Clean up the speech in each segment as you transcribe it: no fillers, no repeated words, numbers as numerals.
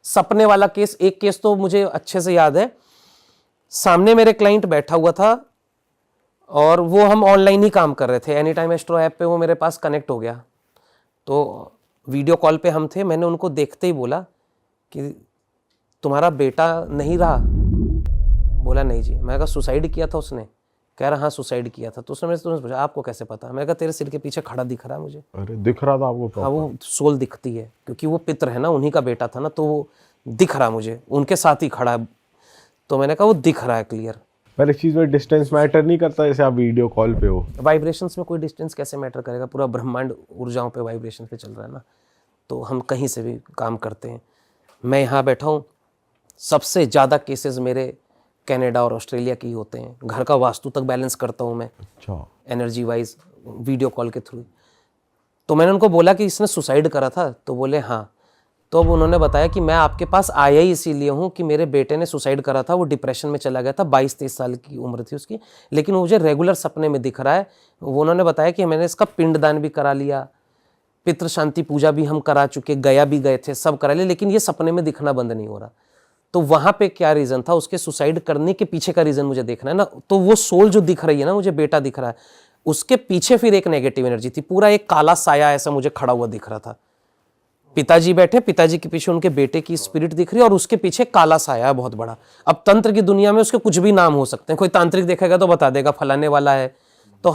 सपने वाला केस, एक केस तो मुझे अच्छे से याद है। सामने मेरे क्लाइंट बैठा हुआ था और वो हम ऑनलाइन ही काम कर रहे थे, एनी टाइम एस्ट्रो ऐप पे वो मेरे पास कनेक्ट हो गया। तो वीडियो कॉल पे हम थे, मैंने उनको देखते ही बोला कि तुम्हारा बेटा नहीं रहा? बोला नहीं जी। मैं कहा सुसाइड किया था उसने? कह रहा हाँ सुसाइड किया था। तो उसने मेरे से पूछा आपको कैसे पता? मैं कहा तेरे सिर के पीछे खड़ा दिख रहा है मुझे। अरे दिख रहा था आपको? हाँ वो सोल दिखती है, क्योंकि वो पितर है ना, उन्हीं का बेटा था ना, तो वो दिख रहा मुझे, उनके साथ ही खड़ा है। तो मैंने कहा वो दिख रहा है क्लियर। पर इस चीज़ में डिस्टेंस मैटर नहीं करता जैसे आप वीडियो कॉल पे हो? वाइब्रेशंस में कोई डिस्टेंस कैसे मैटर करेगा? पूरा ब्रह्मांड ऊर्जाओं पे, वाइब्रेशन पे चल रहा है ना, तो हम कहीं से भी काम करते हैं। मैं यहाँ बैठा हूँ, सबसे ज़्यादा केसेस मेरे कनाडा और ऑस्ट्रेलिया की होते हैं। घर का वास्तु तक बैलेंस करता हूँ मैं, अच्छा। एनर्जी वाइज, वीडियो कॉल के थ्रू। तो मैंने उनको बोला कि इसने सुसाइड करा था? तो बोले हाँ। तो अब उन्होंने बताया कि मैं आपके पास आया ही इसीलिए हूँ कि मेरे बेटे ने सुसाइड करा था, वो डिप्रेशन में चला गया था, 22-23 साल की उम्र थी उसकी, लेकिन मुझे रेगुलर सपने में दिख रहा है। वो उन्होंने बताया कि मैंने इसका पिंडदान भी करा लिया, पितृ शांति पूजा भी हम करा चुके, गया भी गए थे, सब करा लिया, लेकिन ये सपने में दिखना बंद नहीं हो रहा। तो वहां पे क्या रीजन था? उसके सुसाइड करने के पीछे का रीजन मुझे देखना है ना। तो वो सोल जो दिख रही है ना, मुझे बेटा दिख रहा है, उसके पीछे फिर एक नेगेटिव एनर्जी थी, पूरा एक काला साया ऐसा मुझे खड़ा हुआ दिख रहा था। पिताजी बैठे, पिताजी के पीछे उनके बेटे की स्पिरिट दिख रही है और उसके पीछे काला साया है बहुत बड़ा। अब तंत्र की दुनिया में उसके कुछ भी नाम हो सकते हैं, कोई तांत्रिक देखेगा तो बता देगा फलाने वाला है। तो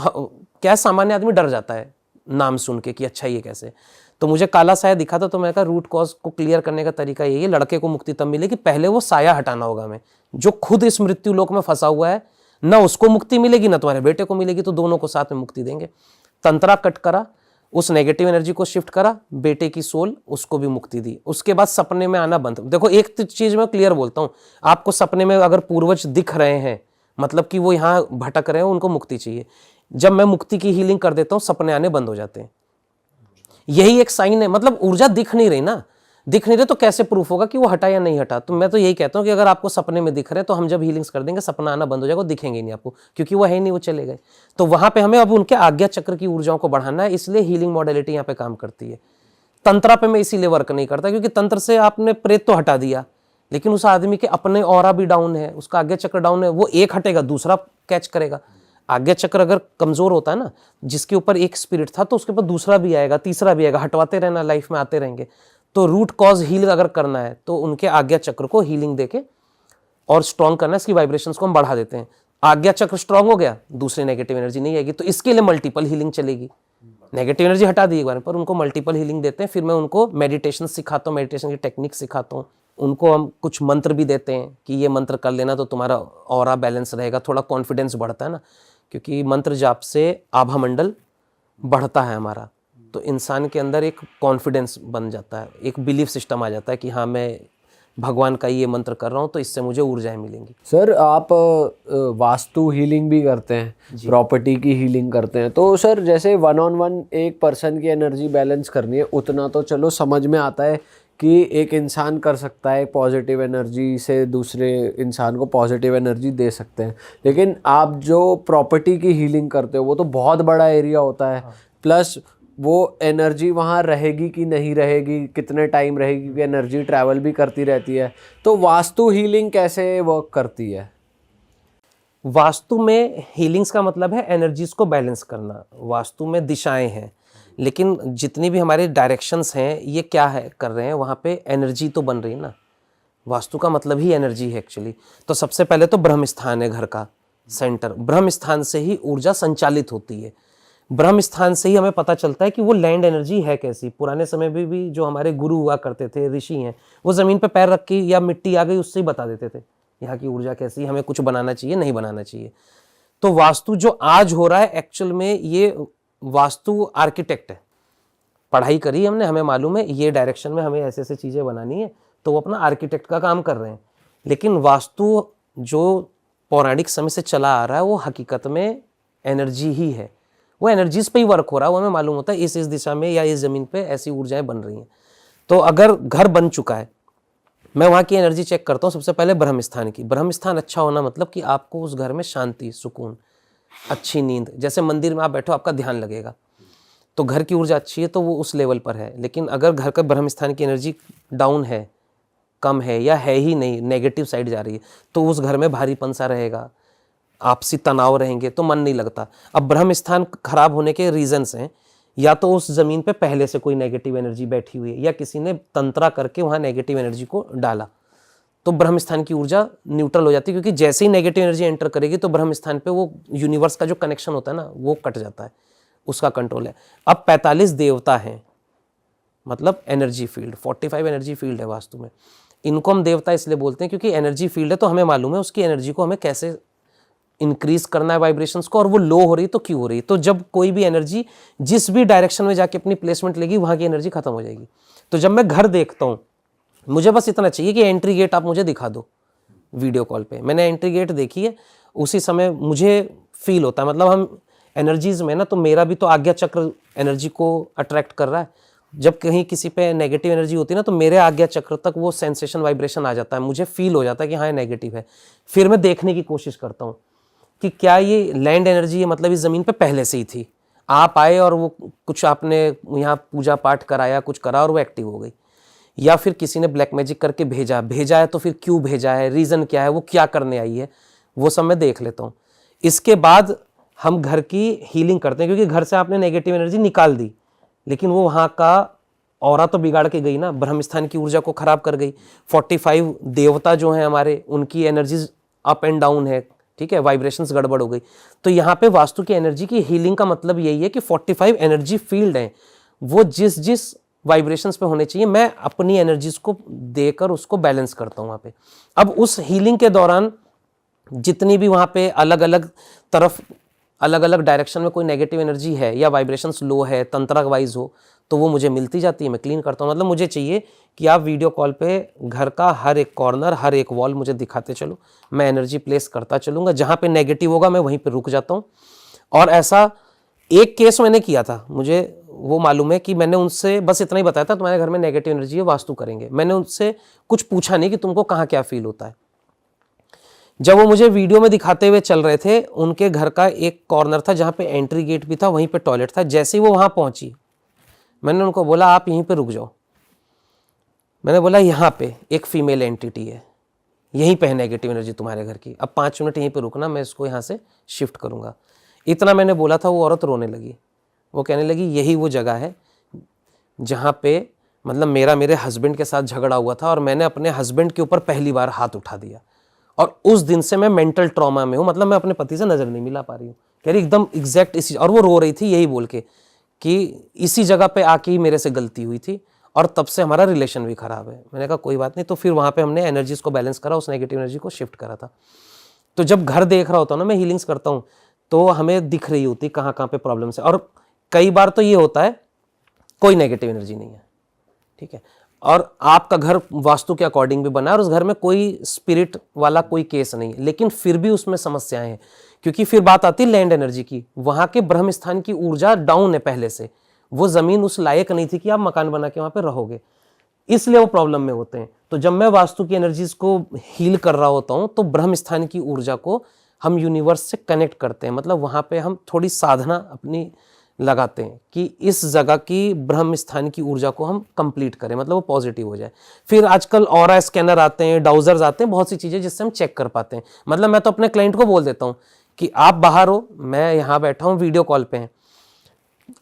क्या सामान्य आदमी डर जाता है नाम सुन के कि अच्छा ये कैसे। तो मुझे काला साया दिखा था, तो मैं कहा रूट कॉज को क्लियर करने का तरीका यही है, लड़के को मुक्ति तब मिलेगी पहले वो साया हटाना होगा हमें, जो खुद इस मृत्यु लोक में फंसा हुआ है। ना उसको मुक्ति मिलेगी ना तुम्हारे बेटे को मिलेगी, तो दोनों को साथ में मुक्ति देंगे। तंत्रा कट करा, उस नेगेटिव एनर्जी को शिफ्ट करा, बेटे की सोल उसको भी मुक्ति दी। उसके बाद सपने में आना बंद। देखो एक चीज मैं क्लियर बोलता हूं, आपको सपने में अगर पूर्वज दिख रहे हैं, मतलब कि वो यहाँ भटक रहे हैं, उनको मुक्ति चाहिए। जब मैं मुक्ति की हीलिंग कर देता हूं, सपने आने बंद हो जाते हैं। यही एक साइन है, मतलब ऊर्जा दिख नहीं रही ना, दिख नहीं रहे तो कैसे प्रूफ होगा कि वो हटा या नहीं हटा? तो मैं तो यही कहता हूं कि अगर आपको सपने में दिख रहे हैं तो हम जब हीलिंग्स कर देंगे सपना आना बंद हो जाएगा, दिखेंगे नहीं आपको, क्योंकि वो है नहीं, वो चले गए। तो वहां पे हमें अब उनके आज्ञा चक्र की ऊर्जाओं को बढ़ाना है, इसलिए हीलिंग मॉडलिटी यहाँ पे काम करती है। तंत्रा पे मैं इसीलिए वर्क नहीं करता क्योंकि तंत्र से आपने प्रेत तो हटा दिया, लेकिन उस आदमी के अपने ऑरा भी डाउन है, उसका आज्ञा चक्र डाउन है, वो एक हटेगा दूसरा कैच करेगा। आज्ञा चक्र अगर कमजोर होता है ना, जिसके ऊपर एक स्पिरिट था तो उसके ऊपर दूसरा भी आएगा, तीसरा भी आएगा, हटवाते रहना, लाइफ में आते रहेंगे। तो रूट कॉज हील अगर करना है तो उनके आज्ञा चक्र को हीलिंग देके और स्ट्रॉन्ग करना है, इसकी वाइब्रेशंस को हम बढ़ा देते हैं। आज्ञा चक्र स्ट्रॉन्ग हो गया, दूसरी नेगेटिव एनर्जी नहीं आएगी, तो इसके लिए मल्टीपल हीलिंग चलेगी। नेगेटिव एनर्जी हटा दी एक बार, पर उनको मल्टीपल हीलिंग देते हैं। फिर मैं उनको मेडिटेशन सिखाता हूँ, मेडिटेशन की टेक्निक सिखाता हूँ। उनको हम कुछ मंत्र भी देते हैं कि ये मंत्र कर लेना तो तुम्हारा ऑरा बैलेंस रहेगा, थोड़ा कॉन्फिडेंस बढ़ता है ना, क्योंकि मंत्र जाप से आभा मंडल बढ़ता है हमारा, तो इंसान के अंदर एक कॉन्फिडेंस बन जाता है, एक बिलीफ सिस्टम आ जाता है कि हाँ मैं भगवान का ये मंत्र कर रहा हूँ तो इससे मुझे ऊर्जाएं मिलेंगी। सर आप वास्तु हीलिंग भी करते हैं, प्रॉपर्टी की हीलिंग करते हैं, तो सर जैसे 1-on-1 एक पर्सन की एनर्जी बैलेंस करनी है, उतना तो चलो समझ में आता है कि एक इंसान कर सकता है, पॉजिटिव एनर्जी से दूसरे इंसान को पॉजिटिव एनर्जी दे सकते हैं। लेकिन आप जो प्रॉपर्टी की हीलिंग करते हो वो तो बहुत बड़ा एरिया होता है, प्लस वो एनर्जी वहाँ रहेगी कि नहीं रहेगी, कितने टाइम रहेगी, क्योंकि एनर्जी ट्रैवल भी करती रहती है। तो वास्तु हीलिंग कैसे वर्क करती है? वास्तु में हीलिंग्स का मतलब है एनर्जीज को बैलेंस करना। वास्तु में दिशाएं हैं, लेकिन जितनी भी हमारे डायरेक्शंस हैं ये क्या है कर रहे हैं, वहाँ पे एनर्जी तो बन रही है ना। वास्तु का मतलब ही एनर्जी है एक्चुअली। तो सबसे पहले तो ब्रह्म स्थान है घर का सेंटर, ब्रह्म स्थान से ही ऊर्जा संचालित होती है। ब्रह्म स्थान से ही हमें पता चलता है कि वो लैंड एनर्जी है कैसी। पुराने समय में भी जो हमारे गुरु हुआ करते थे, ऋषि हैं, वो ज़मीन पे पैर रख के या मिट्टी आ गई उससे ही बता देते थे यहाँ की ऊर्जा कैसी, हमें कुछ बनाना चाहिए नहीं बनाना चाहिए। तो वास्तु जो आज हो रहा है एक्चुअल में ये वास्तु आर्किटेक्ट है, पढ़ाई करी हमने, हमें मालूम है ये डायरेक्शन में हमें ऐसे ऐसे चीज़ें बनानी है, तो वो अपना आर्किटेक्ट का काम कर रहे हैं। लेकिन वास्तु जो पौराणिक समय से चला आ रहा है वो हकीकत में एनर्जी ही है, वो एनर्जीज पे ही वर्क हो रहा है। वो हमें मालूम होता है इस दिशा में या इस ज़मीन पे ऐसी ऊर्जाएं बन रही हैं। तो अगर घर बन चुका है, मैं वहाँ की एनर्जी चेक करता हूँ सबसे पहले ब्रह्म स्थान की। ब्रह्म स्थान अच्छा होना मतलब कि आपको उस घर में शांति, सुकून, अच्छी नींद, जैसे मंदिर में आप बैठो आपका ध्यान लगेगा, तो घर की ऊर्जा अच्छी है तो वो उस लेवल पर है। लेकिन अगर घर का ब्रह्म स्थान की एनर्जी डाउन है, कम है या है ही नहीं, नेगेटिव साइड जा रही है, तो उस घर में भारीपन सा रहेगा, आपसी तनाव रहेंगे, तो मन नहीं लगता। अब ब्रह्म स्थान खराब होने के रीजंस हैं, या तो उस जमीन पे पहले से कोई नेगेटिव एनर्जी बैठी हुई है, या किसी ने तंत्रा करके वहाँ नेगेटिव एनर्जी को डाला, तो ब्रह्म स्थान की ऊर्जा न्यूट्रल हो जाती है। क्योंकि जैसे ही नेगेटिव एनर्जी एंटर करेगी तो ब्रह्म स्थान पे वो यूनिवर्स का जो कनेक्शन होता है ना, वो कट जाता है, उसका कंट्रोल है। अब 45 देवता हैं, मतलब एनर्जी फील्ड, 45 एनर्जी फील्ड है वास्तु में। इनको हम देवता इसलिए बोलते हैं क्योंकि एनर्जी फील्ड है, तो हमें मालूम है उसकी एनर्जी को हमें कैसे इंक्रीज करना है, वाइब्रेशंस को, और वो लो हो रही तो क्यों हो रही। तो जब कोई भी एनर्जी जिस भी डायरेक्शन में जाके अपनी प्लेसमेंट लेगी, वहाँ की एनर्जी खत्म हो जाएगी। तो जब मैं घर देखता हूँ, मुझे बस इतना चाहिए कि एंट्री गेट आप मुझे दिखा दो वीडियो कॉल पे। मैंने एंट्री गेट देखी है, उसी समय मुझे फील होता है, मतलब हम एनर्जीज में ना, तो मेरा भी तो आज्ञा चक्र एनर्जी को अट्रैक्ट कर रहा है। जब कहीं किसी पे नेगेटिव एनर्जी होती है ना, तो मेरे आज्ञा चक्र तक वो सेंसेशन वाइब्रेशन आ जाता है, मुझे फील हो जाता है कि हाँ ये नेगेटिव है। फिर मैं देखने की कोशिश करता हूँ कि क्या ये लैंड एनर्जी है, मतलब इस ज़मीन पे पहले से ही थी, आप आए और वो कुछ आपने यहाँ पूजा पाठ कराया, कुछ करा और वो एक्टिव हो गई, या फिर किसी ने ब्लैक मैजिक करके भेजा है, तो फिर क्यों भेजा है, रीज़न क्या है, वो क्या करने आई है, वो सब मैं देख लेता हूँ। इसके बाद हम घर की हीलिंग करते हैं, क्योंकि घर से आपने नेगेटिव एनर्जी निकाल दी, लेकिन वो वहाँ का ऑरा तो बिगाड़ के गई ना, ब्रह्म स्थान की ऊर्जा को खराब कर गई। 45 देवता जो हैं हमारे, उनकी एनर्जीज अप एंड डाउन है, ठीक है, वाइब्रेशंस गड़बड़ हो गई। तो यहाँ पे वास्तु की एनर्जी की हीलिंग का मतलब यही है कि 45 एनर्जी फील्ड हैं, वो जिस जिस वाइब्रेशंस पे होने चाहिए, मैं अपनी एनर्जीज को देकर उसको बैलेंस करता हूँ वहाँ पे। अब उस हीलिंग के दौरान जितनी भी वहाँ पे अलग अलग तरफ, अलग अलग डायरेक्शन में कोई नेगेटिव एनर्जी है या वाइब्रेशंस लो है, तंत्र वाइज हो, तो वो मुझे मिलती जाती है, मैं क्लीन करता हूँ। मतलब मुझे चाहिए कि आप वीडियो कॉल पे घर का हर एक कॉर्नर, हर एक वॉल मुझे दिखाते चलो, मैं एनर्जी प्लेस करता चलूँगा, जहाँ पे नेगेटिव होगा मैं वहीं पे रुक जाता हूँ। और ऐसा एक केस मैंने किया था, मुझे वो मालूम है कि मैंने उनसे बस इतना ही बताया था, तुम्हारे घर में नेगेटिव एनर्जी है, वास्तु करेंगे। मैंने उनसे कुछ पूछा नहीं कि तुमको कहाँ क्या फील होता है। जब वो मुझे वीडियो में दिखाते हुए चल रहे थे, उनके घर का एक कॉर्नर था जहाँ पे एंट्री गेट भी था, वहीं पे टॉयलेट था। जैसे ही वो वहाँ पहुँची, मैंने उनको बोला आप यहीं पे रुक जाओ। मैंने बोला यहाँ पे एक फीमेल एंटिटी है, यहीं पे है नेगेटिव एनर्जी तुम्हारे घर की, अब 5 मिनट यहीं पे रुकना, मैं इसको यहाँ से शिफ्ट करूँगा। इतना मैंने बोला था, वो औरत रोने लगी। वो कहने लगी यही वो जगह है जहाँ पे मतलब मेरे हस्बैंड के साथ झगड़ा हुआ था और मैंने अपने हस्बैंड के ऊपर पहली बार हाथ उठा दिया, और उस दिन से मैं मेंटल ट्रॉमा में हूँ, मतलब मैं अपने पति से नज़र नहीं मिला पा रही हूँ। कह रही एकदम एग्जैक्ट इसी, और वो रो रही थी यही बोल के कि इसी जगह पे आके ही मेरे से गलती हुई थी और तब से हमारा रिलेशन भी ख़राब है। मैंने कहा कोई बात नहीं। तो फिर वहाँ पे हमने एनर्जीज़ को बैलेंस करा, उस नेगेटिव एनर्जी को शिफ्ट करा था। तो जब घर देख रहा होता हूँ ना, मैं हीलिंग्स करता हूँ, तो हमें दिख रही होती कहाँ कहाँ पे प्रॉब्लम्स है। और कई बार तो ये होता है कोई नेगेटिव एनर्जी नहीं है, ठीक है, और आपका घर वास्तु के अकॉर्डिंग भी बना है और उस घर में कोई स्पिरिट वाला कोई केस नहीं है, लेकिन फिर भी उसमें समस्याएं हैं। क्योंकि फिर बात आती है लैंड एनर्जी की, वहाँ के ब्रह्म स्थान की ऊर्जा डाउन है पहले से, वो ज़मीन उस लायक नहीं थी कि आप मकान बना के वहाँ पे रहोगे, इसलिए वो प्रॉब्लम में होते हैं। तो जब मैं वास्तु की एनर्जीज को हील कर रहा होता हूँ, तो ब्रह्म स्थान की ऊर्जा को हम यूनिवर्स से कनेक्ट करते हैं, मतलब वहाँ पे हम थोड़ी साधना अपनी लगाते हैं कि इस जगह की ब्रह्म स्थान की ऊर्जा को हम कंप्लीट करें, मतलब वो पॉजिटिव हो जाए। फिर आजकल ऑरा स्कैनर आते हैं, डाउजर्स आते हैं, बहुत सी चीज़ें जिससे हम चेक कर पाते हैं। मतलब मैं तो अपने क्लाइंट को बोल देता हूँ कि आप बाहर हो, मैं यहाँ बैठा हूँ, वीडियो कॉल पे हैं,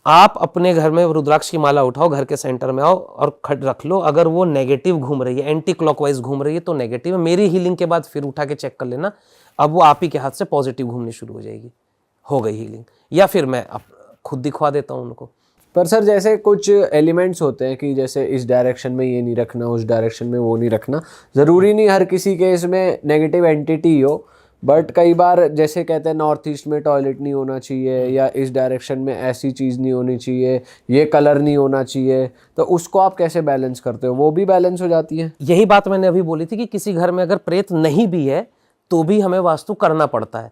आप अपने घर में रुद्राक्ष की माला उठाओ, घर के सेंटर में आओ और खड़ रख लो। अगर वो नेगेटिव घूम रही है, एंटी क्लॉकवाइज घूम रही है, तो नेगेटिव है। मेरी हीलिंग के बाद फिर उठा के चेक कर लेना, अब वो आप ही के हाथ से पॉजिटिव घूमनी शुरू हो जाएगी, हो गई हीलिंग। या फिर मैं खुद दिखवा देता हूँ उनको। पर सर जैसे कुछ एलिमेंट्स होते हैं कि जैसे इस डायरेक्शन में ये नहीं रखना, उस डायरेक्शन में वो नहीं रखना, ज़रूरी नहीं हर किसी केस में नेगेटिव एंटिटी हो, बट कई बार जैसे कहते हैं नॉर्थ ईस्ट में टॉयलेट नहीं होना चाहिए, या इस डायरेक्शन में ऐसी चीज़ नहीं होनी चाहिए, ये कलर नहीं होना चाहिए, तो उसको आप कैसे बैलेंस करते हो? वो भी बैलेंस हो जाती है? यही बात मैंने अभी बोली थी कि किसी घर में अगर प्रेत नहीं भी है तो भी हमें वास्तु करना पड़ता है।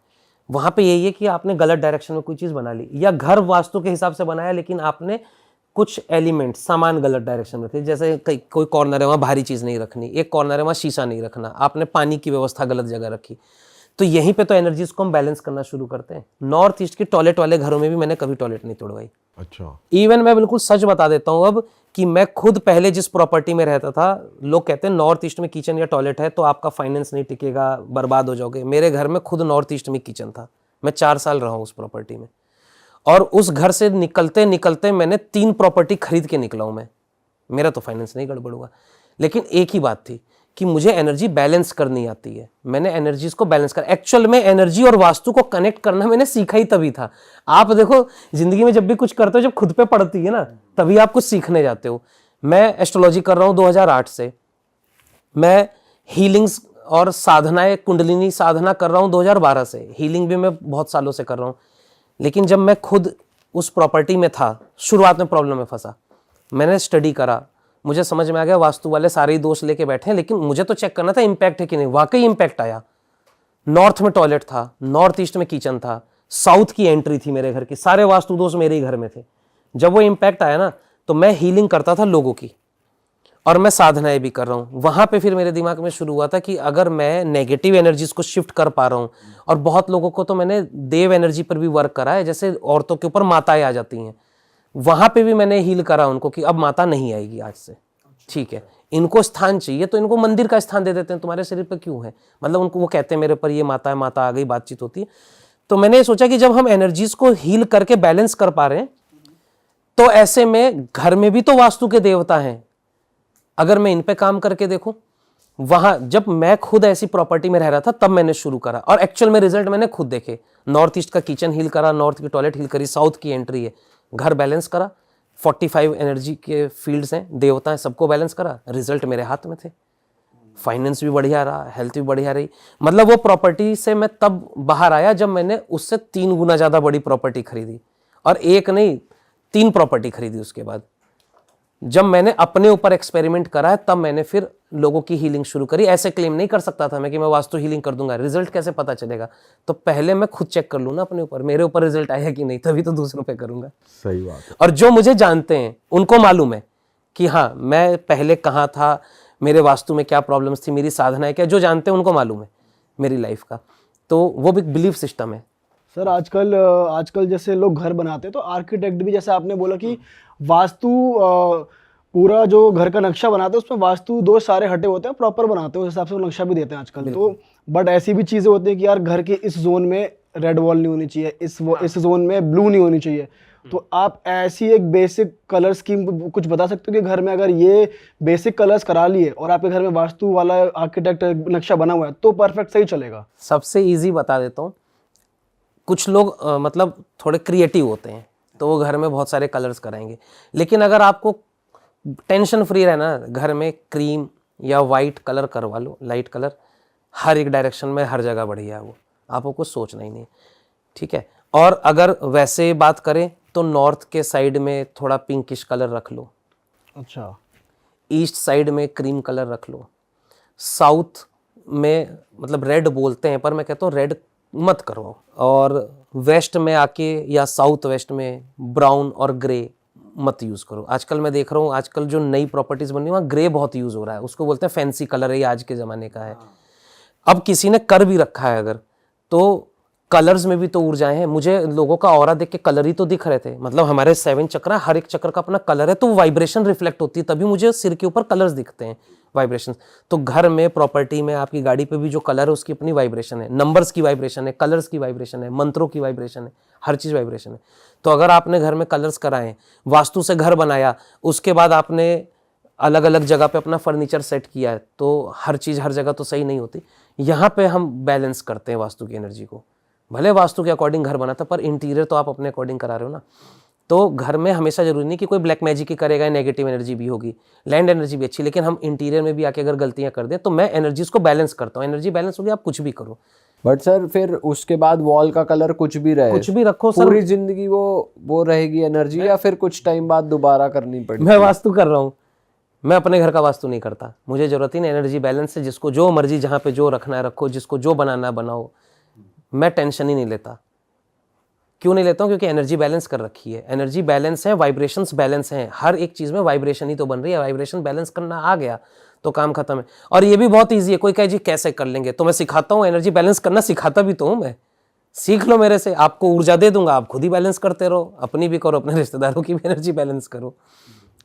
वहाँ पे यही है कि आपने गलत डायरेक्शन में कोई चीज़ बना ली, या घर वास्तु के हिसाब से बनाया लेकिन आपने कुछ एलिमेंट सामान गलत डायरेक्शन में थे। जैसे कोई कॉर्नर है वहाँ भारी चीज़ नहीं रखनी, एक कॉर्नर है वहाँ शीशा नहीं रखना, आपने पानी की व्यवस्था गलत जगह रखी, तो यहीं पे तो एनर्जीज को हम बैलेंस करना शुरू करते हैं। नॉर्थ ईस्ट की टॉयलेट वाले घरों में भी मैंने कभी टॉयलेट नहीं तोड़वाई। अच्छा। इवन मैं बिल्कुल सच बता देता हूँ अब कि मैं खुद पहले जिस प्रॉपर्टी में रहता था, लोग कहते हैं नॉर्थ ईस्ट में किचन या टॉयलेट है तो आपका फाइनेंस नहीं टिकेगा, बर्बाद हो जाओगे। मेरे घर में खुद नॉर्थ ईस्ट में किचन था, मैं 4 साल रहा हूँ उस प्रॉपर्टी में, और उस घर से निकलते निकलते मैंने 3 प्रॉपर्टी खरीद के निकला हूँ मैं। मेरा तो फाइनेंस नहीं गड़बड़ हुआ, लेकिन एक ही बात थी कि मुझे एनर्जी बैलेंस करनी आती है। मैंने एनर्जीज को बैलेंस कर, एक्चुअल में एनर्जी और वास्तु को कनेक्ट करना मैंने सीखा ही तभी था। आप देखो जिंदगी में जब भी कुछ करते हो, जब खुद पे पड़ती है ना, तभी आप कुछ सीखने जाते हो। मैं एस्ट्रोलॉजी कर रहा हूँ 2008 से, मैं हीलिंग्स और साधनाएं, कुंडलिनी साधना कर रहा हूँ 2012 से, हीलिंग भी मैं बहुत सालों से कर रहा हूँ। लेकिन जब मैं खुद उस प्रॉपर्टी में था, शुरुआत में प्रॉब्लम में फंसा, मैंने स्टडी करा, मुझे समझ में आ गया वास्तु वाले सारे ही दोष लेके बैठे हैं, लेकिन मुझे तो चेक करना था इम्पैक्ट है कि नहीं। वाकई इम्पैक्ट आया। नॉर्थ में टॉयलेट था, नॉर्थ ईस्ट में किचन था, साउथ की एंट्री थी मेरे घर की, सारे वास्तु दोष मेरे ही घर में थे। जब वो इम्पैक्ट आया ना, तो मैं हीलिंग करता था लोगों की, और मैं साधनाएं भी कर रहा हूँ। वहां पे फिर मेरे दिमाग में शुरू हुआ था कि अगर मैं नेगेटिव एनर्जीज को शिफ्ट कर पा रहा हूँ, और बहुत लोगों को तो मैंने देव एनर्जी पर भी वर्क करा है, जैसे औरतों के ऊपर माताएं आ जाती हैं, वहां पे भी मैंने हील करा उनको कि अब माता नहीं आएगी आज से, ठीक है, इनको स्थान चाहिए तो इनको मंदिर का स्थान दे देते हैं, तुम्हारे शरीर पर क्यों है, मतलब उनको वो कहते हैं मेरे पर ये माता है, माता आ गई, बातचीत होती है। तो मैंने ये सोचा कि जब हम एनर्जीज को हील करके बैलेंस कर पा रहे हैं, तो ऐसे में घर में भी तो वास्तु के देवता हैं, अगर मैं इन पे काम करके देखूं। वहां जब मैं खुद ऐसी प्रॉपर्टी में रह रहा था तब मैंने शुरू करा, और एक्चुअल में रिजल्ट मैंने खुद देखे। नॉर्थ ईस्ट का किचन हील करा, नॉर्थ की टॉयलेट हील करी, साउथ की एंट्री है, घर बैलेंस करा, 45 एनर्जी के फील्ड्स हैं, देवता हैं, सबको बैलेंस करा, रिजल्ट मेरे हाथ में थे। फाइनेंस भी बढ़िया रहा, हेल्थ भी बढ़िया रही। मतलब वो प्रॉपर्टी से मैं तब बाहर आया जब मैंने उससे 3 गुना ज्यादा बड़ी प्रॉपर्टी खरीदी, और एक नहीं 3 प्रॉपर्टी खरीदी। उसके बाद जब मैंने अपने ऊपर एक्सपेरिमेंट करा है, तब मैंने फिर लोगों की हीलिंग शुरू करी। ऐसे क्लेम नहीं कर सकता था मैं कि मैं वास्तु हीलिंग कर दूंगा, रिजल्ट कैसे पता चलेगा, तो पहले मैं खुद चेक कर लूँ ना अपने ऊपर, मेरे ऊपर रिजल्ट आया कि नहीं, तभी तो दूसरों पे करूंगा। सही बात है। और जो मुझे जानते हैं उनको मालूम है कि हाँ मैं पहले कहाँ था, मेरे वास्तु में क्या प्रॉब्लम्स थी, मेरी साधना है क्या, जो जानते हैं उनको मालूम है मेरी लाइफ का। तो वो भी बिलीफ सिस्टम है। सर आजकल जैसे लोग घर बनाते हैं तो आर्किटेक्ट भी, जैसे आपने बोला कि वास्तु पूरा जो घर का नक्शा बनाते हैं उसमें वास्तु दोष सारे हटे होते हैं, प्रॉपर बनाते हैं, उस हिसाब से वो नक्शा भी देते हैं आजकल। तो बट ऐसी भी चीज़ें होती हैं कि यार घर के इस जोन में रेड वॉल नहीं होनी चाहिए, इस जोन में ब्लू नहीं होनी चाहिए। तो आप ऐसी एक बेसिक कलर स्कीम कुछ बता सकते हो कि घर में अगर ये बेसिक कलर्स करा लिए और आपके घर में वास्तु वाला आर्किटेक्ट नक्शा बना हुआ है तो परफेक्ट सही चलेगा? सबसे ईजी बता देता हूँ। कुछ लोग मतलब थोड़े क्रिएटिव होते हैं तो वो घर में बहुत सारे कलर्स कराएंगे, लेकिन अगर आपको टेंशन फ्री रहना, घर में क्रीम या वाइट कलर करवा लो, लाइट कलर, हर एक डायरेक्शन में हर जगह बढ़िया है वो, आपको कुछ सोचना ही नहीं, ठीक है। और अगर वैसे बात करें तो नॉर्थ के साइड में थोड़ा पिंकिश कलर रख लो, अच्छा, ईस्ट साइड में क्रीम कलर रख लो, साउथ में मतलब रेड बोलते हैं पर मैं कहता हूँ रेड मत करो, और वेस्ट में आके या साउथ वेस्ट में ब्राउन और ग्रे मत यूज़ करो। आजकल मैं देख रहा हूँ, आजकल जो नई प्रॉपर्टीज़ बन रही है वहाँ ग्रे बहुत यूज़ हो रहा है, उसको बोलते हैं फैंसी कलर है, ये आज के ज़माने का है। अब किसी ने कर भी रखा है अगर, तो कलर्स में भी तो ऊर्जाएं हैं। मुझे लोगों का ऑरा देख के कलर ही तो दिख रहे थे, मतलब हमारे 7 चक्र, हर एक चक्र का अपना कलर है, तो वाइब्रेशन रिफ्लेक्ट होती है, तभी मुझे सिर के ऊपर कलर्स दिखते हैं, वाइब्रेशन। तो घर में, प्रॉपर्टी में, आपकी गाड़ी पे भी जो कलर है उसकी अपनी वाइब्रेशन है, नंबर्स की वाइब्रेशन है, कलर्स की वाइब्रेशन है, मंत्रों की वाइब्रेशन है, हर चीज़ वाइब्रेशन है। तो अगर आपने घर में कलर्स कराए, वास्तु से घर बनाया, उसके बाद आपने अलग अलग जगह पे अपना फर्नीचर सेट किया है, तो हर चीज़ हर जगह तो सही नहीं होती। यहाँ पे हम बैलेंस करते हैं वास्तु की एनर्जी को। भले वास्तु के अकॉर्डिंग घर बना था, पर इंटीरियर तो आप अपने अकॉर्डिंग करा रहे हो ना। तो घर में हमेशा जरूरी नहीं कि कोई ब्लैक मैजिक ही करेगा, नेगेटिव एनर्जी भी होगी, लैंड एनर्जी भी अच्छी, लेकिन हम इंटीरियर में भी आके अगर गलतियां कर दें तो मैं एनर्जीज को बैलेंस करता हूँ। एनर्जी बैलेंस होगी, आप कुछ भी करो। बट सर फिर उसके बाद वॉल का कलर कुछ भी रहे, कुछ भी रखो सर, पूरी जिंदगी वो रहेगी एनर्जी, या फिर कुछ टाइम बाद दोबारा करनी पड़ेगी? मैं वास्तु कर रहा हूँ, मैं अपने घर का वास्तु नहीं करता, मुझे जरूरत ही नहीं। एनर्जी बैलेंस से जिसको जो मर्जी, जहाँ पे जो रखना है रखो, जिसको जो बनाना है बनाओ, मैं टेंशन ही नहीं लेता। क्यों नहीं लेता हूँ? क्योंकि एनर्जी बैलेंस कर रखी है। एनर्जी बैलेंस है, वाइब्रेशंस बैलेंस हैं, हर एक चीज़ में वाइब्रेशन ही तो बन रही है। वाइब्रेशन बैलेंस करना आ गया तो काम खत्म है। और ये भी बहुत ईजी है। कोई कहे जी कैसे कर लेंगे, तो मैं सिखाता हूँ, एनर्जी बैलेंस करना सिखाता भी तो हूँ मैं, सीख लो मेरे से, आपको ऊर्जा दे दूंगा, आप खुद ही बैलेंस करते रहो, अपनी भी करो, अपने रिश्तेदारों की भी एनर्जी बैलेंस करो।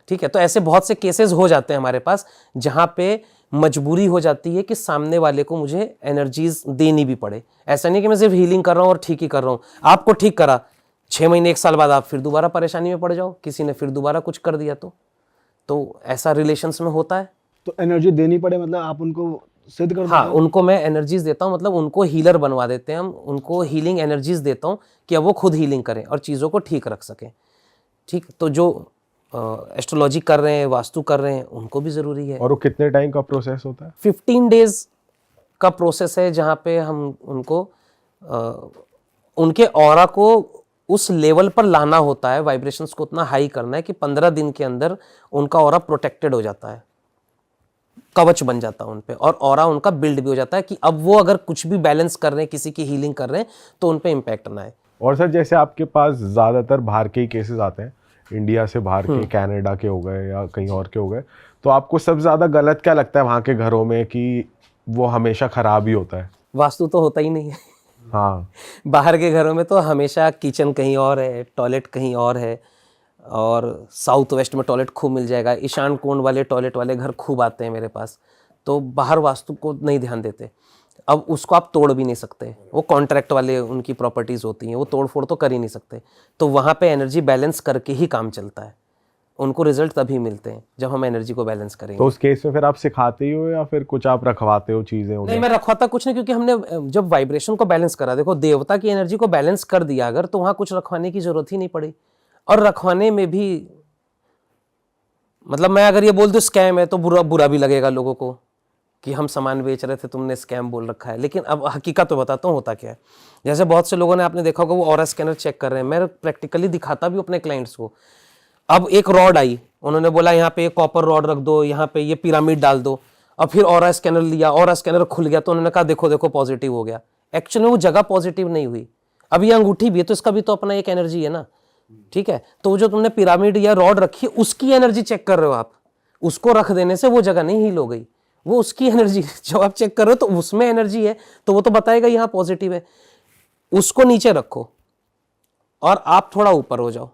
ठीक है, तो ऐसे बहुत से केसेस हो जाते हैं हमारे पास जहाँ पे मजबूरी हो जाती है कि सामने वाले को मुझे एनर्जीज देनी भी पड़े। ऐसा नहीं कि मैं सिर्फ हीलिंग कर रहा हूँ और ठीक ही कर रहा हूँ। आपको ठीक करा, 6 महीने 1 साल बाद आप फिर दोबारा परेशानी में पड़ जाओ, किसी ने फिर दोबारा कुछ कर दिया तो ऐसा रिलेशंस में होता है। तो एनर्जी देनी पड़े मतलब आप उनको सिद्ध कर हाँ, उनको मैं एनर्जीज देता हूँ, मतलब उनको हीलर बनवा देते हैं हम, उनको हीलिंग एनर्जीज देता हूँ कि अब वो खुद हीलिंग करें और चीज़ों को ठीक रख सकें। ठीक, तो जो एस्ट्रोलॉजी कर रहे हैं, वास्तु कर रहे हैं, उनको भी ज़रूरी है। और वो कितने टाइम का प्रोसेस होता है? 15 डेज का प्रोसेस है जहाँ पे हम उनको उनके ऑरा को उस लेवल पर लाना होता है, वाइब्रेशंस को उतना हाई करना है कि 15 दिन के अंदर उनका ऑरा प्रोटेक्टेड हो जाता है, कवच बन जाता है उन पे, और ऑरा उनका बिल्ड भी हो जाता है कि अब वो अगर कुछ भी बैलेंस कर रहे हैं, किसी की हीलिंग कर रहे हैं, तो उन पे इम्पैक्ट ना आए। और सर जैसे आपके पास ज़्यादातर बाहर के ही केसेस आते हैं, इंडिया से बाहर के, कनाडा के हो गए या कहीं और के हो गए, तो आपको सबसे ज़्यादा गलत क्या लगता है वहाँ के घरों में कि वो हमेशा ख़राब ही होता है? वास्तु तो होता ही नहीं है। हाँ, बाहर के घरों में तो हमेशा किचन कहीं और है, टॉयलेट कहीं और है, और साउथ वेस्ट में टॉयलेट खूब मिल जाएगा, ईशान कोण वाले टॉयलेट वाले घर खूब आते हैं मेरे पास। तो बाहर वास्तु को नहीं ध्यान देते। अब उसको आप तोड़ भी नहीं सकते, वो कॉन्ट्रैक्ट वाले उनकी प्रॉपर्टीज़ होती हैं, वो तोड़ फोड़ तो कर ही नहीं सकते। तो वहाँ पे एनर्जी बैलेंस करके ही काम चलता है, उनको रिजल्ट तभी मिलते हैं जब हम एनर्जी को बैलेंस करेंगे। तो उस केस में फिर आप सिखाते ही हो या फिर कुछ आप रखवाते हो चीज़ें नहीं, उन्हें? मैं रखवाता कुछ नहीं, क्योंकि हमने जब वाइब्रेशन को बैलेंस करा, देखो देवता की एनर्जी को बैलेंस कर दिया अगर, तो वहाँ कुछ रखवाने की जरूरत ही नहीं पड़ी। और रखवाने में भी मतलब मैं अगर ये बोल दूं स्कैम है तो बुरा भी लगेगा लोगों को कि हम सामान बेच रहे थे, तुमने स्कैम बोल रखा है। लेकिन अब हकीकत तो बताता हूँ होता क्या है। जैसे बहुत से लोगों ने, आपने देखा होगा, वो ऑरा स्कैनर चेक कर रहे हैं, मैं प्रैक्टिकली दिखाता भी अपने क्लाइंट्स को। अब एक रॉड आई, उन्होंने बोला यहाँ पे एक कॉपर रॉड रख दो, यहाँ पे ये पिरामिड डाल दो, और फिर ऑरा स्कैनर लिया, ऑरा स्कैनर खुल गया, तो उन्होंने कहा देखो देखो पॉजिटिव हो गया। एक्चुअली वो जगह पॉजिटिव नहीं हुई। अब ये अंगूठी भी है तो इसका भी तो अपना एक एनर्जी है ना, ठीक है। तो जो तुमने पिरामिड या रॉड रखी है उसकी एनर्जी चेक कर रहे हो आप, उसको रख देने से वो जगह नहीं हील हो गई, वो उसकी एनर्जी जो आप चेक कर रहे हो तो उसमें एनर्जी है, तो वो तो बताएगा यहाँ पॉजिटिव है। उसको नीचे रखो और आप थोड़ा ऊपर हो जाओ,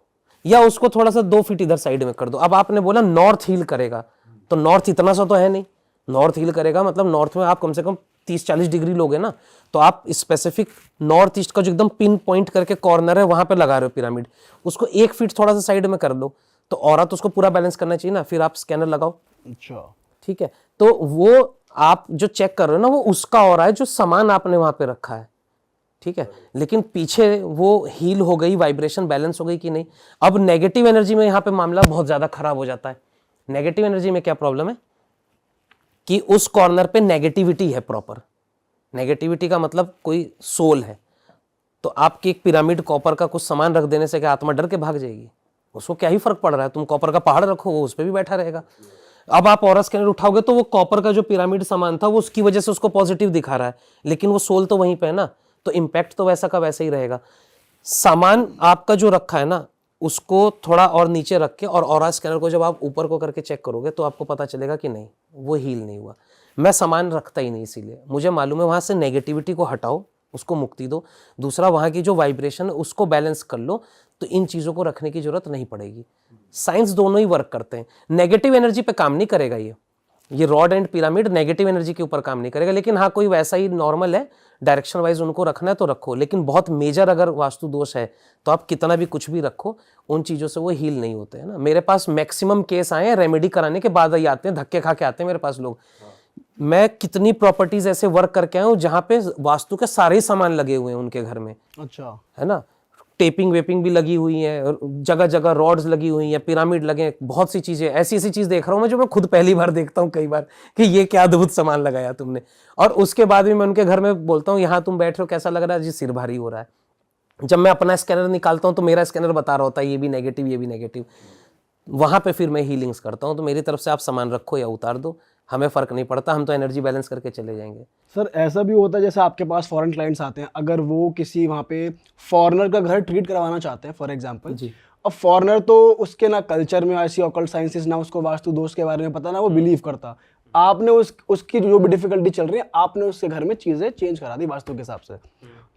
या उसको थोड़ा सा 2 फीट इधर साइड में कर दो। अब आपने बोला नॉर्थ हील करेगा, तो नॉर्थ इतना सा तो है नहीं। नॉर्थ हील करेगा मतलब नॉर्थ में आप कम से कम 30-40 डिग्री लोगे ना, तो आप स्पेसिफिक नॉर्थ ईस्ट का जो एकदम पिन पॉइंट करके कॉर्नर है वहां पे लगा रहे हो पिरामिड, उसको 1 फीट थोड़ा सा साइड में कर दो, तो ऑरा तो उसको पूरा बैलेंस करना चाहिए ना। फिर आप स्कैनर लगाओ, अच्छा, ठीक है। तो वो आप जो चेक कर रहे हो ना, वो उसका ऑरा है जो सामान आपने वहां पे रखा है, ठीक है। लेकिन पीछे वो हील हो गई, वाइब्रेशन बैलेंस हो गई कि नहीं। अब नेगेटिव एनर्जी में यहाँ पे मामला बहुत ज्यादा खराब हो जाता है। नेगेटिव एनर्जी में क्या प्रॉब्लम है कि उस कॉर्नर पे नेगेटिविटी है प्रॉपर। नेगेटिविटी का मतलब कोई सोल है, तो आपकी एक पिरामिड कॉपर का कुछ सामान रख देने से क्या आत्मा डर के भाग जाएगी? उसको क्या ही फर्क पड़ रहा है, तुम कॉपर का पहाड़ रखो, वो उस पर भी बैठा रहेगा। अब आप ऑरा स्कैनर उठाओगे तो वो कॉपर का जो पिरामिड सामान था वो उसकी वजह से उसको पॉजिटिव दिखा रहा है, लेकिन वो सोल तो वहीं पे है ना, तो इम्पैक्ट तो वैसा का वैसा ही रहेगा। सामान आपका जो रखा है ना, उसको थोड़ा और नीचे रख के और ऑरा स्कैनर को जब आप ऊपर को करके चेक करोगे तो आपको पता चलेगा कि नहीं, वो हील नहीं हुआ। मैं सामान रखता ही नहीं, इसीलिए मुझे मालूम है वहाँ से नेगेटिविटी को हटाओ, उसको मुक्ति दो। दूसरा, वहाँ की जो वाइब्रेशन है उसको बैलेंस कर लो, तो इन चीज़ों को रखने की जरूरत नहीं पड़ेगी। साइंस दोनों ही वर्क करते हैं। नेगेटिव एनर्जी पे काम नहीं करेगा ये rod and pyramid negative energy के ऊपर काम नहीं करेगा। लेकिन हाँ, कोई वैसा ही नॉर्मल है, डायरेक्शन वाइज उनको रखना है तो रखो, लेकिन बहुत मेजर अगर वास्तु दोष है तो आप कितना भी कुछ भी रखो, उन चीज़ों से वो हील नहीं होते हैं ना। मेरे पास मैक्सिमम केस आए हैं रेमेडी कराने के बाद ही आते हैं, धक्के खा के आते हैं मेरे पास लोग। मैं कितनी प्रॉपर्टीज ऐसे वर्क करके आया हूँ जहाँ पे वास्तु के सारे ही सामान लगे हुए हैं उनके घर में, अच्छा, है ना। टेपिंग वेपिंग भी लगी हुई है, जगह जगह रॉड्स लगी हुई हैं, पिरामिड लगे हैं, बहुत सी चीजें, ऐसी ऐसी चीज देख रहा हूँ मैं जो मैं खुद पहली बार देखता हूँ कई बार कि ये क्या अद्भुत सामान लगाया तुमने। और उसके बाद भी मैं उनके घर में बोलता हूँ, यहाँ तुम बैठ रहे हो, कैसा लग रहा है जी? सिर भारी हो रहा है। जब मैं अपना स्कैनर निकालता हूँ तो मेरा स्कैनर बता रहा होता है ये भी नेगेटिव, ये भी नेगेटिव। वहां पे फिर मैं हीलिंग्स करता हूँ। तो मेरी तरफ से आप सामान रखो या उतार दो, हमें फ़र्क नहीं पड़ता, हम तो एनर्जी बैलेंस करके चले जाएंगे। सर ऐसा भी होता है जैसे आपके पास फॉरेन क्लाइंट्स आते हैं, अगर वो किसी वहाँ पे फॉरेनर का घर ट्रीट करवाना चाहते हैं फॉर एग्जांपल जी। अब फॉरेनर तो उसके ना कल्चर में ऐसी ऑकल्ट साइंसेस, ना उसको वास्तु दोष के बारे में पता, ना वो बिलीव करता, आपने उसकी जो भी डिफिकल्टी चल रही है आपने उसके घर में चीज़ें चेंज करा दी वास्तु के हिसाब से,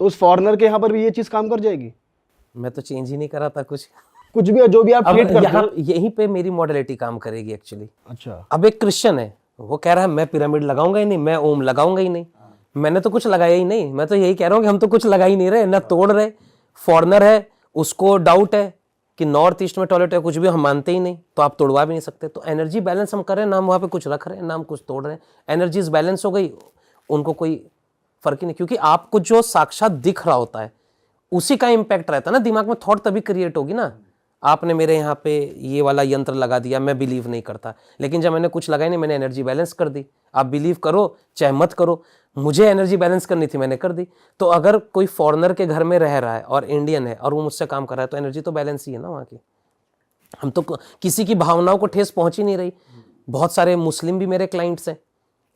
तो उस फॉरेनर के यहाँ पर भी ये चीज़ काम कर जाएगी? मैं तो चेंज ही नहीं करा था कुछ। कुछ भी जो भी आप अब ट्रीट करते यहाँ हो। यहीं पे मेरी मॉडलिटी काम करेगी एक्चुअली। अच्छा, अब एक क्रिश्चियन है, वो कह रहा है मैं पिरामिड लगाऊंगा ही नहीं, मैं ओम लगाऊंगा ही नहीं। मैंने तो कुछ लगाया ही नहीं। मैं तो यही कह रहा हूँ कि हम तो कुछ लगा ही नहीं रहे, ना तोड़ रहे। फॉरेनर है, उसको डाउट है कि नॉर्थ ईस्ट में टॉयलेट है, कुछ भी हम मानते ही नहीं, तो आप तोड़वा भी नहीं सकते। तो एनर्जी बैलेंस हम कर रहे हैं, ना हम वहाँ पे कुछ रख रहे हैं, ना हम कुछ तोड़ रहे हैं। एनर्जीज बैलेंस हो गई, उनको कोई फर्क ही नहीं, क्योंकि आपको जो साक्षात दिख रहा होता है उसी का इम्पैक्ट रहता है ना दिमाग में। थॉट तभी क्रिएट होगी ना। आपने मेरे यहाँ पे ये वाला यंत्र लगा दिया, मैं बिलीव नहीं करता, लेकिन जब मैंने कुछ लगाया नहीं, मैंने एनर्जी बैलेंस कर दी। आप बिलीव करो चाहे मत करो, मुझे एनर्जी बैलेंस करनी थी, मैंने कर दी। तो अगर कोई फॉरेनर के घर में रह रहा है और इंडियन है और वो मुझसे काम कर रहा है, तो एनर्जी तो बैलेंस ही है ना वहाँ की। हम तो किसी की भावनाओं को ठेस पहुंच ही नहीं रही। बहुत सारे मुस्लिम भी मेरे क्लाइंट्स हैं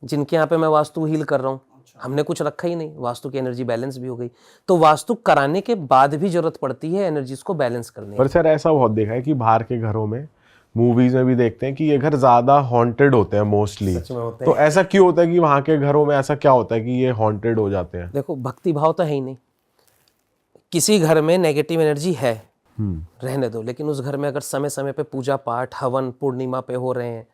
जिनके यहाँ पे मैं वास्तु हील कर रहा हूँ। हमने कुछ रखा ही नहीं, वास्तु की एनर्जी बैलेंस भी हो गई। तो वास्तु कराने के बाद भी जरूरत पड़ती है एनर्जीज को बैलेंस करने की। पर सर ऐसा बहुत देखा है कि बाहर के घरों में, मूवीज में भी देखते हैं कि ये घर ज्यादा हॉन्टेड होते हैं मोस्टली। सच में होते तो ऐसा क्यों होता है कि वहाँ के घरों में ऐसा क्या होता है कि ये हॉन्टेड हो जाते हैं? देखो, भक्ति भाव तो है ही नहीं। किसी घर में नेगेटिव एनर्जी है, रहने दो, लेकिन उस घर में अगर समय समय पे पूजा पाठ, हवन, पूर्णिमा पे हो रहे हैं,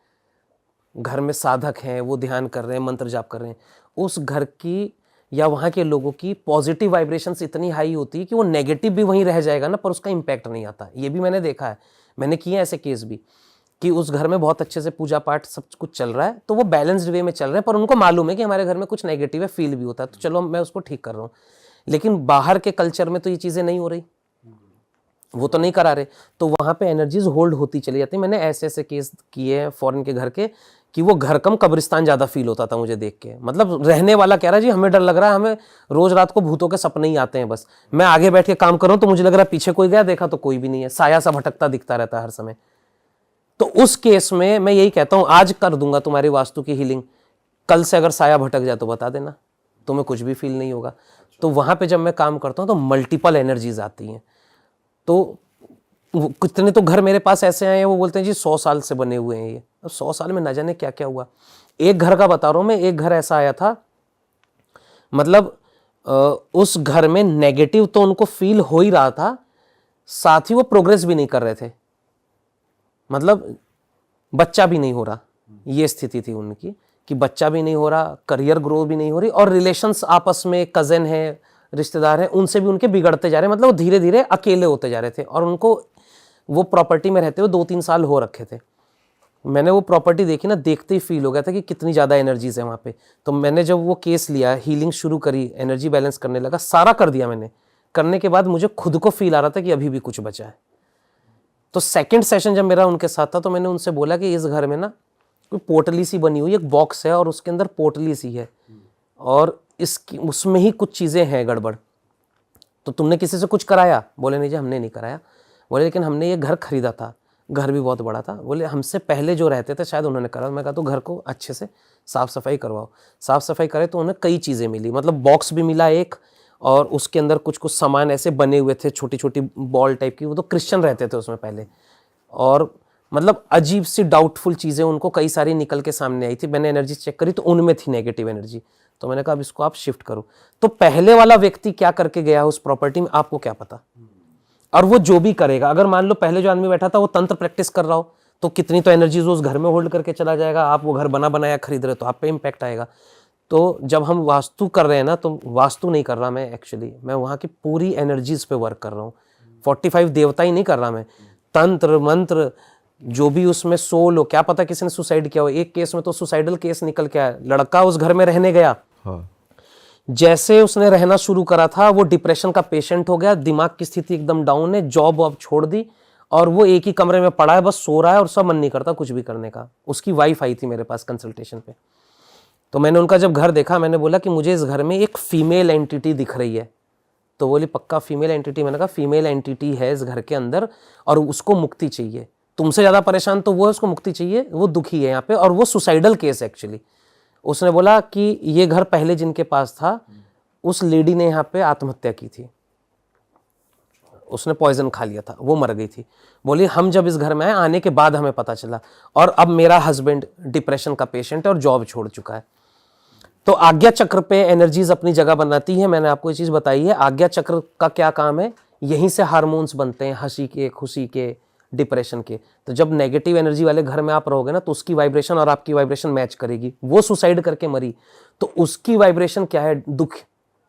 घर में साधक हैं, वो ध्यान कर रहे हैं, मंत्र जाप कर रहे हैं, उस घर की या वहाँ के लोगों की पॉजिटिव वाइब्रेशंस इतनी हाई होती है कि वो नेगेटिव भी वहीं रह जाएगा ना, पर उसका इम्पैक्ट नहीं आता। ये भी मैंने देखा है, मैंने किए ऐसे केस भी कि उस घर में बहुत अच्छे से पूजा पाठ सब कुछ चल रहा है, तो वो बैलेंस्ड वे में चल रहे हैं, पर उनको मालूम है कि हमारे घर में कुछ नेगेटिव है, फील भी होता है, तो चलो मैं उसको ठीक कर रहा हूँ। लेकिन बाहर के कल्चर में तो ये चीज़ें नहीं हो रही, वो तो नहीं करा रहे, तो वहाँ पे एनर्जीज होल्ड होती चली जाती है। मैंने ऐसे ऐसे केस किए हैं फॉरेन के घर के कि वो घर कम कब्रिस्तान ज़्यादा फील होता था मुझे देख के। मतलब रहने वाला कह रहा है जी हमें डर लग रहा है, हमें रोज रात को भूतों के सपने ही आते हैं, बस मैं आगे बैठ के काम कर रहा हूँ तो मुझे लग रहा है पीछे कोई गया, देखा तो कोई भी नहीं है, साया सा भटकता दिखता रहता है हर समय। तो उस केस में मैं यही कहता हूँ, आज कर दूंगा तुम्हारी वास्तु की हीलिंग, कल से अगर साया भटक जाए तो बता देना, तुम्हें कुछ भी फील नहीं होगा। तो वहाँ पे जब मैं काम करता हूँ तो मल्टीपल एनर्जीज आती हैं। तो कितने तो घर मेरे पास ऐसे आए हैं, वो बोलते हैं जी 100 साल से बने हुए हैं ये। अब 100 साल में न जाने क्या क्या हुआ। एक घर का बता रहा हूँ मैं, एक घर ऐसा आया था, मतलब उस घर में नेगेटिव तो उनको फील हो ही रहा था, साथ ही वो प्रोग्रेस भी नहीं कर रहे थे, मतलब बच्चा भी नहीं हो रहा। ये स्थिति थी उनकी कि बच्चा भी नहीं हो रहा, करियर ग्रो भी नहीं हो रही, और रिलेशंस आपस में, कजन है, रिश्तेदार हैं, उनसे भी उनके बिगड़ते जा रहे हैं। मतलब वो धीरे धीरे अकेले होते जा रहे थे, और उनको वो प्रॉपर्टी में रहते हुए 2-3 साल हो रखे थे। मैंने वो प्रॉपर्टी देखी ना, देखते ही फील हो गया था कि कितनी ज़्यादा एनर्जीज है वहाँ पे। तो मैंने जब वो केस लिया, हीलिंग शुरू करी, एनर्जी बैलेंस करने लगा, सारा कर दिया मैंने। करने के बाद मुझे खुद को फील आ रहा था कि अभी भी कुछ बचा है। तो सेकंड सेशन जब मेरा उनके साथ था, तो मैंने उनसे बोला कि इस घर में ना कोई पोटली सी बनी हुई, एक बॉक्स है और उसके अंदर पोटली सी है, और इसकी उसमें ही कुछ चीज़ें हैं गड़बड़। तो तुमने किसी से कुछ कराया? बोले नहीं जी हमने नहीं कराया। बोले लेकिन हमने ये घर खरीदा था, घर भी बहुत बड़ा था। बोले हमसे पहले जो रहते थे शायद उन्होंने करा। मैं कहा तो घर को अच्छे से साफ़ सफाई करवाओ। साफ़ सफाई करे तो उन्हें कई चीज़ें मिली, मतलब बॉक्स भी मिला एक, और उसके अंदर कुछ कुछ सामान ऐसे बने हुए थे, छोटी छोटी बॉल टाइप की। वो तो क्रिश्चियन रहते थे उसमें पहले, और मतलब अजीब सी डाउटफुल चीज़ें उनको कई सारी निकल के सामने आई थी। मैंने एनर्जी चेक करी तो उनमें थी नेगेटिव एनर्जी। तो मैंने कहा अब इसको आप शिफ्ट करो। तो पहले वाला व्यक्ति क्या करके गया उस प्रॉपर्टी में, आपको क्या पता। और वो जो भी करेगा, अगर मान लो पहले जो आदमी बैठा था वो तंत्र प्रैक्टिस कर रहा हो, तो कितनी तो एनर्जीज उस घर में होल्ड करके चला जाएगा। आप वो घर बना बनाया खरीद रहे तो आप पे इम्पैक्ट आएगा। तो जब हम वास्तु कर रहे हैं ना, तो वास्तु नहीं कर रहा मैं एक्चुअली, मैं वहाँ की पूरी एनर्जीज पे वर्क कर रहा हूँ। 45 देवता ही नहीं कर रहा मैं, तंत्र मंत्र जो भी उसमें सोल हो, क्या पता किसी ने सुसाइड किया हो। एक केस में तो सुसाइडल केस निकल के आया, लड़का उस घर में रहने गया, हाँ। जैसे उसने रहना शुरू करा था वो डिप्रेशन का पेशेंट हो गया, दिमाग की स्थिति एकदम डाउन है, जॉब वॉब छोड़ दी, और वो एक ही कमरे में पड़ा है, बस सो रहा है, और सब मन नहीं करता कुछ भी करने का। उसकी वाइफ आई थी मेरे पास कंसल्टेशन पे, तो मैंने उनका जब घर देखा, मैंने बोला कि मुझे इस घर में एक फीमेल एंटिटी दिख रही है। तो बोली पक्का फीमेल एंटिटी? मैंने कहा फीमेल एंटिटी है इस घर के अंदर, और उसको मुक्ति चाहिए। तुमसे ज़्यादा परेशान तो वो है, उसको मुक्ति चाहिए, वो दुखी है यहाँ पे, और वो सुसाइडल केस एक्चुअली। उसने बोला कि ये घर पहले जिनके पास था, उस लेडी ने यहाँ पे आत्महत्या की थी, उसने पॉइजन खा लिया था, वो मर गई थी। बोली हम जब इस घर में आए, आने के बाद हमें पता चला, और अब मेरा हस्बैंड डिप्रेशन का पेशेंट है और जॉब छोड़ चुका है। तो आज्ञा चक्र पे एनर्जीज अपनी जगह बनाती है। मैंने आपको ये चीज बताई है। आज्ञा चक्र का क्या काम है, यहीं से हार्मोन्स बनते हैं, हंसी के, खुशी के, डिप्रेशन के। तो जब नेगेटिव एनर्जी वाले घर में आप रहोगे ना, तो उसकी वाइब्रेशन और आपकी वाइब्रेशन मैच करेगी। वो सुसाइड करके मरी तो उसकी वाइब्रेशन क्या है, दुख,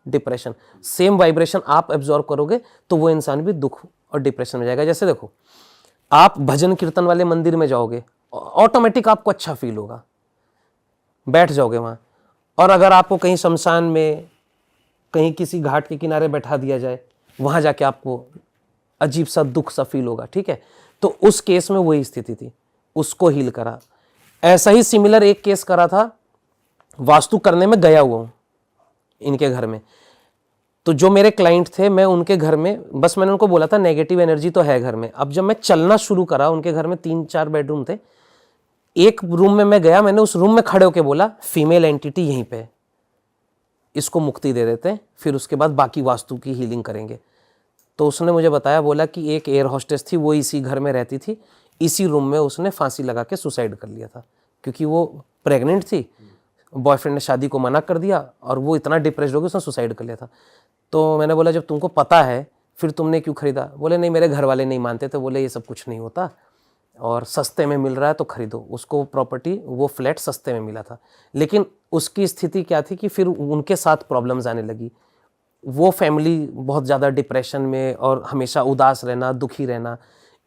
डिप्रेशन। सेम वाइब्रेशन आप एब्जॉर्ब करोगे तो वो इंसान भी दुख और डिप्रेशन में जाएगा। जैसे देखो, आप भजन कीर्तन वाले मंदिर में जाओगे, ऑटोमेटिक आपको अच्छा फील होगा, बैठ जाओगे वहां। और अगर आपको कहीं शमशान में, कहीं किसी घाट के किनारे बैठा दिया जाए, वहां जाके आपको अजीब सा दुख सा फील होगा, ठीक है। तो उस केस में वही स्थिति थी, उसको हील करा। ऐसा ही सिमिलर एक केस करा था, वास्तु करने में गया हुआ हूं इनके घर में। तो जो मेरे क्लाइंट थे, मैं उनके घर में, बस मैंने उनको बोला था नेगेटिव एनर्जी तो है घर में। अब जब मैं चलना शुरू करा, उनके घर में 3-4 बेडरूम थे, एक रूम में मैं गया, मैंने उस रूम में खड़े होकर बोला फीमेल एंटिटी यहीं पे, इसको मुक्ति दे देते हैं, फिर उसके बाद बाकी वास्तु की हीलिंग करेंगे। तो उसने मुझे बताया, बोला कि एक एयर होस्टेस थी, वो इसी घर में रहती थी, इसी रूम में उसने फांसी लगा के सुसाइड कर लिया था, क्योंकि वो प्रेग्नेंट थी। बॉयफ्रेंड ने शादी को मना कर दिया और वो इतना डिप्रेस्ड हो गया, उसने सुसाइड कर लिया था। तो मैंने बोला जब तुमको पता है फिर तुमने क्यों खरीदा? बोले नहीं, मेरे घर वाले नहीं मानते थे, बोले ये सब कुछ नहीं होता और सस्ते में मिल रहा है तो खरीदो। उसको प्रॉपर्टी, वो फ्लैट सस्ते में मिला था, लेकिन उसकी स्थिति क्या थी कि फिर उनके साथ प्रॉब्लम्स आने लगी। वो फैमिली बहुत ज़्यादा डिप्रेशन में और हमेशा उदास रहना, दुखी रहना,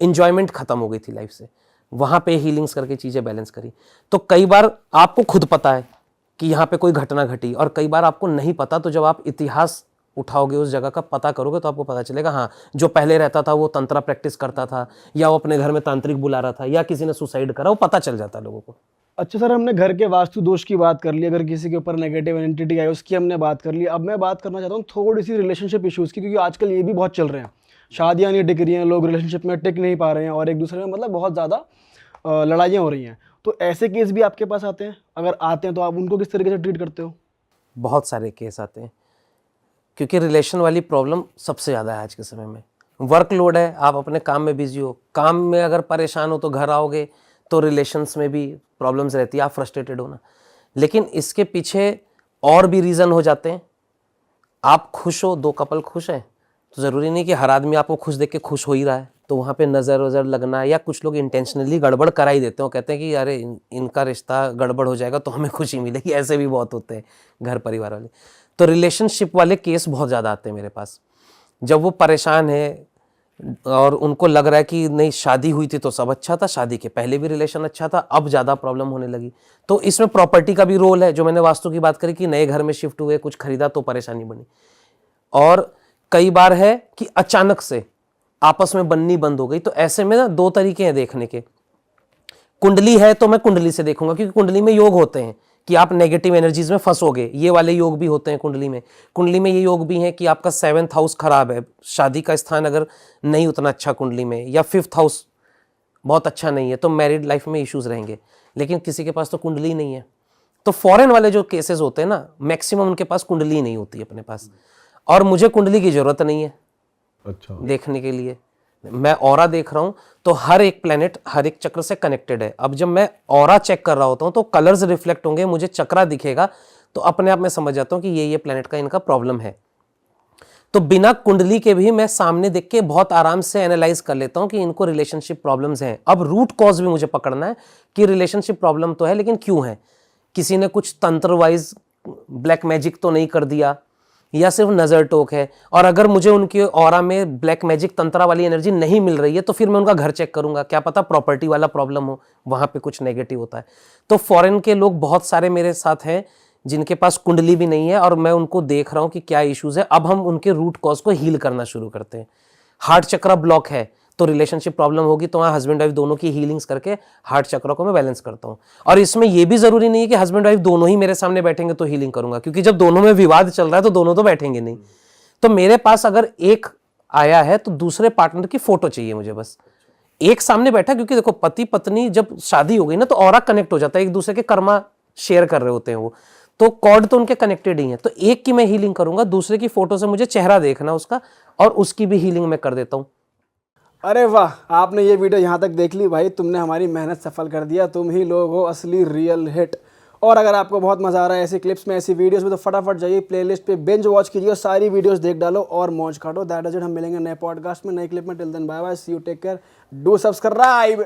इन्जॉयमेंट ख़त्म हो गई थी लाइफ से। वहाँ पे हीलिंग्स करके चीज़ें बैलेंस करी। तो कई बार आपको खुद पता है कि यहाँ पे कोई घटना घटी और कई बार आपको नहीं पता, तो जब आप इतिहास उठाओगे, उस जगह का पता करोगे, तो आपको पता चलेगा हाँ, जो पहले रहता था वो तंत्रा प्रैक्टिस करता था, या वो अपने घर में तांत्रिक बुला रहा था, या किसी ने सुसाइड करा, वो पता चल जाता है लोगों को। अच्छा सर, हमने घर के वास्तु दोष की बात कर ली, अगर किसी के ऊपर नेगेटिव एंटिटी आई उसकी हमने बात कर ली। अब मैं बात करना चाहता हूँ थोड़ी सी रिलेशनशिप इश्यूज़ की, क्योंकि आजकल ये भी बहुत चल रहे हैं, शादियाँ नहीं टिक रही हैं, लोग रिलेशनशिप में टिक नहीं पा रहे हैं और एक दूसरे में मतलब बहुत ज़्यादा लड़ाइयाँ हो रही हैं। तो ऐसे केस भी आपके पास आते हैं? अगर आते हैं तो आप उनको किस तरीके से ट्रीट करते हो? बहुत सारे केस आते हैं, क्योंकि रिलेशन वाली प्रॉब्लम सबसे ज़्यादा है आज के समय में। वर्कलोड है, आप अपने काम में बिजी हो, काम में अगर परेशान हो तो घर आओगे तो रिलेशंस में भी प्रॉब्लम्स रहती है, आप फ्रस्ट्रेटेड हो ना। लेकिन इसके पीछे और भी रीज़न हो जाते हैं। आप खुश हो, 2 कपल खुश हैं, तो ज़रूरी नहीं कि हर आदमी आपको खुश देख के खुश हो ही रहा है, तो वहाँ पे नज़र वज़र लगना, या कुछ लोग इंटेंशनली गड़बड़ करा ही देते हो, कहते हैं कि अरे इनका रिश्ता गड़बड़ हो जाएगा तो हमें खुशी मिलेगी। ऐसे भी बहुत होते हैं घर परिवार वाले। तो रिलेशनशिप वाले केस बहुत ज़्यादा आते हैं मेरे पास। जब वो परेशान है और उनको लग रहा है कि नहीं, शादी हुई थी तो सब अच्छा था, शादी के पहले भी रिलेशन अच्छा था, अब ज़्यादा प्रॉब्लम होने लगी। तो इसमें प्रॉपर्टी का भी रोल है, जो मैंने वास्तु की बात करी कि नए घर में शिफ्ट हुए, कुछ खरीदा तो परेशानी बनी। और कई बार है कि अचानक से आपस में बननी बंद हो गई। तो ऐसे में ना 2 तरीके हैं देखने के। कुंडली है तो मैं कुंडली से देखूंगा, क्योंकि कुंडली में योग होते हैं कि आप नेगेटिव एनर्जीज में फंसोगे, ये वाले योग भी होते हैं कुंडली में। कुंडली में ये योग भी हैं कि आपका 7th हाउस खराब है, शादी का स्थान अगर नहीं उतना अच्छा कुंडली में, या 5th हाउस बहुत अच्छा नहीं है, तो मैरिड लाइफ में इश्यूज रहेंगे। लेकिन किसी के पास तो कुंडली नहीं है। तो फॉरेन वाले जो केसेस होते हैं ना, मैक्सिमम उनके पास कुंडली नहीं होती अपने पास, और मुझे कुंडली की जरूरत नहीं है अच्छा, देखने के लिए। मैं ऑरा देख रहा हूं तो हर एक प्लेनेट हर एक चक्र से कनेक्टेड है। अब जब मैं ऑरा चेक कर रहा होता हूं तो कलर्स रिफ्लेक्ट होंगे, मुझे चक्रा दिखेगा, तो अपने आप मैं समझ जाता हूं कि ये प्लेनेट का इनका प्रॉब्लम है। तो बिना कुंडली के भी मैं सामने देख के बहुत आराम से एनालाइज कर लेता हूं कि इनको रिलेशनशिप प्रॉब्लम्स हैं। अब रूट कॉज भी मुझे पकड़ना है कि रिलेशनशिप प्रॉब्लम तो है, लेकिन क्यों है? किसी ने कुछ तंत्र वाइज ब्लैक मैजिक तो नहीं कर दिया, या सिर्फ नज़र टोक है। और अगर मुझे उनके ऑरा में ब्लैक मैजिक तंत्रा वाली एनर्जी नहीं मिल रही है, तो फिर मैं उनका घर चेक करूंगा, क्या पता प्रॉपर्टी वाला प्रॉब्लम हो, वहां पे कुछ नेगेटिव होता है। तो फॉरेन के लोग बहुत सारे मेरे साथ हैं जिनके पास कुंडली भी नहीं है, और मैं उनको देख रहा हूं कि क्या इश्यूज है। अब हम उनके रूट कॉज को हील करना शुरू करते हैं। हार्ट चक्रा ब्लॉक है तो रिलेशनशिप प्रॉब्लम होगी, तो वहाँ हस्बैंड वाइफ दोनों की हीलिंग्स करके हार्ट चक्र को मैं बैलेंस करता हूँ। और इसमें यह भी जरूरी नहीं है कि हस्बैंड वाइफ दोनों ही मेरे सामने बैठेंगे तो हीलिंग करूंगा, क्योंकि जब दोनों में विवाद चल रहा है तो दोनों तो बैठेंगे नहीं। तो मेरे पास अगर एक आया है तो दूसरे पार्टनर की फोटो चाहिए मुझे, बस एक सामने बैठा। क्योंकि देखो, पति पत्नी जब शादी हो गई ना, तो ऑरा कनेक्ट हो जाता है, एक दूसरे के कर्मा शेयर कर रहे होते हैं वो, तो कॉर्ड तो उनके कनेक्टेड ही है। तो एक की मैं हीलिंग करूंगा, दूसरे की फोटो से मुझे चेहरा देखना उसका, और उसकी भी हीलिंग मैं कर देता हूँ। अरे वाह, आपने ये वीडियो यहाँ तक देख ली भाई, तुमने हमारी मेहनत सफल कर दिया। तुम ही लोग हो असली रियल हिट। और अगर आपको बहुत मजा आ रहा है ऐसी क्लिप्स में, ऐसी वीडियोस में, तो फटाफट जाइए प्लेलिस्ट पे बिंज वॉच कीजिए और सारी वीडियोस देख डालो और मौज काटो। That is it. हम मिलेंगे नए पॉडकास्ट में, नई क्लिप में। Till then bye bye, see you, take care, do subscribe.